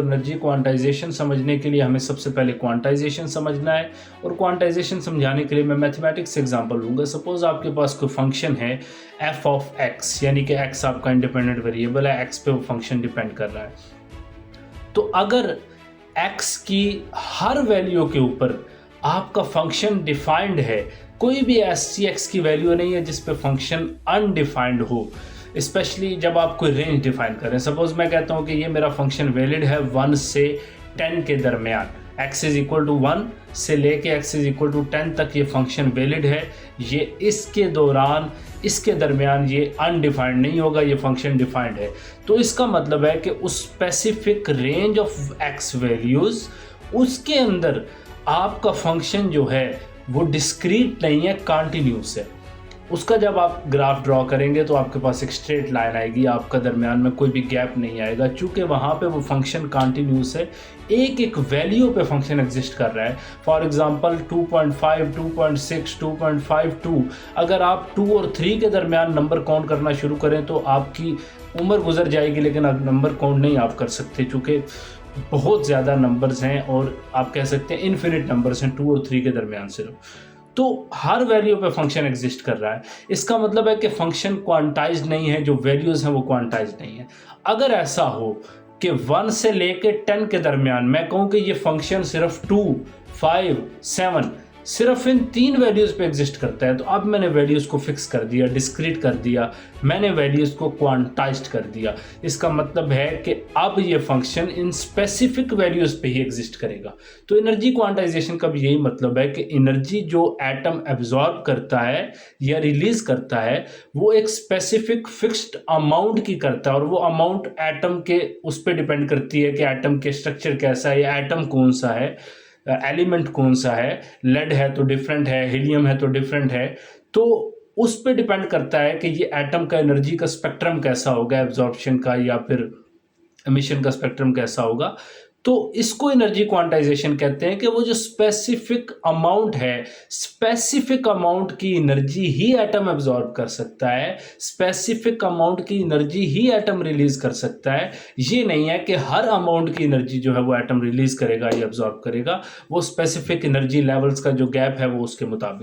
Energy quantization समझने के लिए हमें सबसे पहले क्वांटाइजेशन समझना है, और क्वांटाइजेशन समझाने के लिए मैं मैथमेटिक्स एग्जांपल लूँगा। सपोज आपके पास कोई फंक्शन है एफ ऑफ एक्स, यानी कि एक्स आपका इंडिपेंडेंट वेरिएबल है, एक्स पे वो फंक्शन डिपेंड कर रहा है। तो अगर एक्स की हर वैल्यू के ऊपर आपका फंक्शन डिफाइंड है, कोई भी ऐसी एक्स की वैल्यू नहीं है जिस पे फंक्शन अनडिफाइंड हो, स्पेशली जब आप कोई रेंज डिफाइन करें। सपोज मैं कहता हूँ कि ये मेरा फंक्शन वैलिड है 1 से 10 के दरमियान, x इज इक्वल टू 1 से लेके x इज इक्वल टू 10 तक ये फंक्शन वैलिड है। ये इसके दौरान, इसके दरमियान ये अनडिफाइंड नहीं होगा, ये फंक्शन डिफाइंड है। तो इसका मतलब है कि उस specific range of x values, उसके अंदर आपका फंक्शन जो है वो डिस्क्रीट नहीं है, कॉन्टिन्यूस है। उसका जब आप ग्राफ ड्रॉ करेंगे तो आपके पास एक स्ट्रेट लाइन आएगी, आपका दरमियान में कोई भी गैप नहीं आएगा, चूँकि वहाँ पे वो फंक्शन कॉन्टिन्यूस है, एक एक वैल्यू पे फंक्शन एग्जिस्ट कर रहा है। फॉर एग्जांपल 2.5, 2.6, 2.52, अगर आप 2 और 3 के दरमियान नंबर काउंट करना शुरू करें तो आपकी उम्र गुजर जाएगी, लेकिन अब नंबर काउंट नहीं आप कर सकते, चूँकि बहुत ज़्यादा नंबर्स हैं और आप कह सकते हैं इन्फिनिट नंबर्स हैं 2 और 3 के दरमियान सिर्फ। तो हर वैल्यू पे फंक्शन एग्जिस्ट कर रहा है। इसका मतलब है कि फंक्शन क्वांटाइज्ड नहीं है, जो वैल्यूज़ हैं वो क्वांटाइज्ड नहीं है। अगर ऐसा हो कि 1 से लेके 10 के दरमियान मैं कहूँ कि ये फंक्शन सिर्फ 2, 5, 7 सिर्फ इन 3 वैल्यूज़ पे एग्जिस्ट करता है, तो अब मैंने वैल्यूज़ को फिक्स कर दिया, डिस्क्रीट कर दिया, मैंने वैल्यूज़ को क्वांटाइज्ड कर दिया। इसका मतलब है कि अब ये फंक्शन इन स्पेसिफिक वैल्यूज़ पे ही एग्जिस्ट करेगा। तो एनर्जी क्वांटाइजेशन का भी यही मतलब है कि एनर्जी जो एटम एब्जॉर्ब करता है या रिलीज़ करता है वो एक स्पेसिफिक फिक्स्ड अमाउंट की करता है, और वो अमाउंट एटम के उस पर डिपेंड करती है कि एटम के स्ट्रक्चर कैसा है, या एटम कौन सा है, एलिमेंट कौन सा है। लेड है तो डिफरेंट है, हीलियम है तो डिफरेंट है। तो उस पर डिपेंड करता है कि ये एटम का एनर्जी का स्पेक्ट्रम कैसा होगा, एब्जॉर्प्शन का या फिर एमिशन का स्पेक्ट्रम कैसा होगा। तो इसको एनर्जी क्वांटाइजेशन कहते हैं कि वो जो स्पेसिफिक अमाउंट है, स्पेसिफिक अमाउंट की एनर्जी ही एटम एब्जॉर्ब कर सकता है, स्पेसिफिक अमाउंट की एनर्जी ही एटम रिलीज कर सकता है। ये नहीं है कि हर अमाउंट की एनर्जी जो है वो एटम रिलीज करेगा या एब्जॉर्ब करेगा, वो स्पेसिफिक एनर्जी लेवल्स का जो गैप है वो उसके मुताबिक